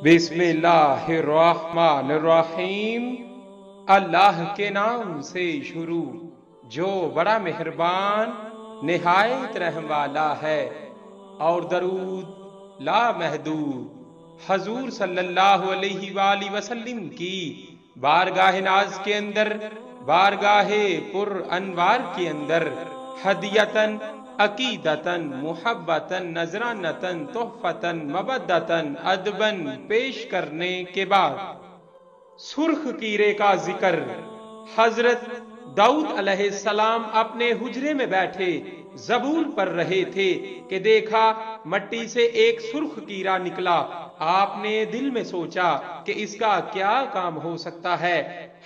بسم اللہ الرحمن الرحیم۔ اللہ کے نام سے شروع جو بڑا مہربان نہایت رحم والا ہے، اور درود لا محدود حضور صلی اللہ علیہ وآلہ وسلم کی بارگاہ ناز کے اندر، بارگاہ پر انوار کے اندر ہدیتاً، عقیدتاً، محبتاً، نذرانتاً، تحفتاً، مودتاً، ادباً پیش کرنے کے بعد سرخ کیرے کا ذکر۔ حضرت داؤد علیہ السلام اپنے حجرے میں بیٹھے زبور پڑھ رہے تھے کہ دیکھا مٹی سے ایک سرخ کیرا نکلا۔ آپ نے دل میں سوچا کہ اس کا کیا کام ہو سکتا ہے۔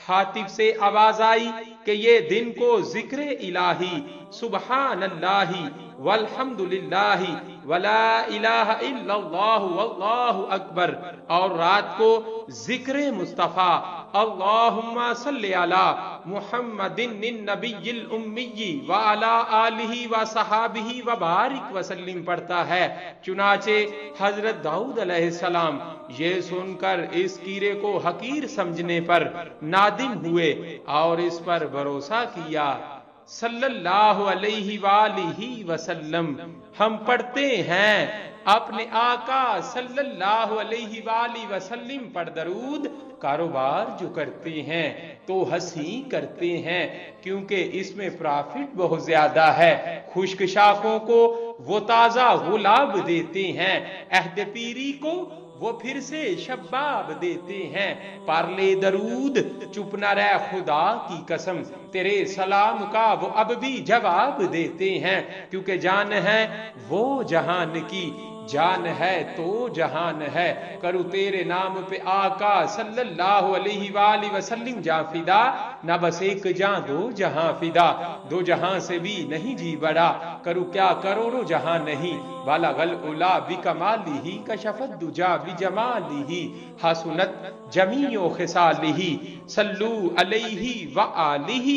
ہاتف سے آواز آئی کہ یہ دن کو ذکر الہی، سبحان اللہ والحمد للہ ولا الہ الا اللہ واللہ اکبر، اور رات کو ذکر مصطفیٰ اللہم صلی علی محمد النبی الامی وعلی آلہ وصحابہ وبارک وسلم پڑھتا ہے۔ چنانچہ حضرت داؤد علیہ السلام یہ سن کر اس کیرے کو حقیر سمجھنے پر نادم ہوئے اور اس پر بھروسہ کیا۔ صلی اللہ علیہ وآلہ وسلم ہم پڑھتے ہیں اپنے آقا صلی اللہ علیہ وآلہ وسلم پر درود، کاروبار جو کرتے ہیں تو ہنسی کرتے ہیں کیونکہ اس میں پرافٹ بہت زیادہ ہے۔ خشک شاخوں کو وہ تازہ گلاب دیتے ہیں، عہد پیری کو وہ پھر سے شباب دیتے ہیں۔ پارلے درود چپ نہ رہ خدا کی قسم، تیرے سلام کا وہ اب بھی جواب دیتے ہیں، کیونکہ جان ہے وہ جہان کی، جان ہے تو جہان ہے۔ کرو تیرے نام پہ آقا صلی اللہ علیہ وآلہ وسلم جاں فدا، نہ بس ایک جاں دو جہاں فدا، دو جہاں سے بھی نہیں جی بڑا، کرو کیا کروڑوں جہاں نہیں۔ بالغ العلا بکمالہ، کشف الدجا بجمالہ، حسنت جمیع خصالہ، صلو علیہ وآلہ۔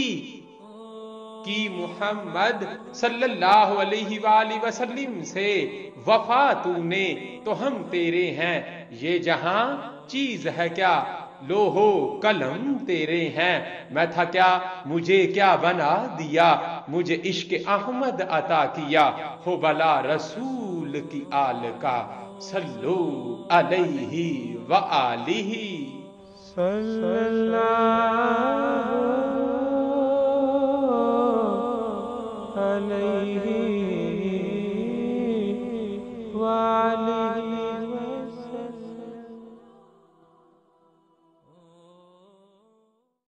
کی محمد صلی اللہ علیہ وآلہ وسلم سے وفا تو نے تو ہم تیرے ہیں، یہ جہاں چیز ہے کیا لوح و قلم تیرے ہیں۔ میں تھا کیا مجھے کیا بنا دیا، مجھے عشق احمد عطا کیا، ہو بلا رسول کی آل کا، صلو علیہ وآلہ۔ صلی اللہ علیہ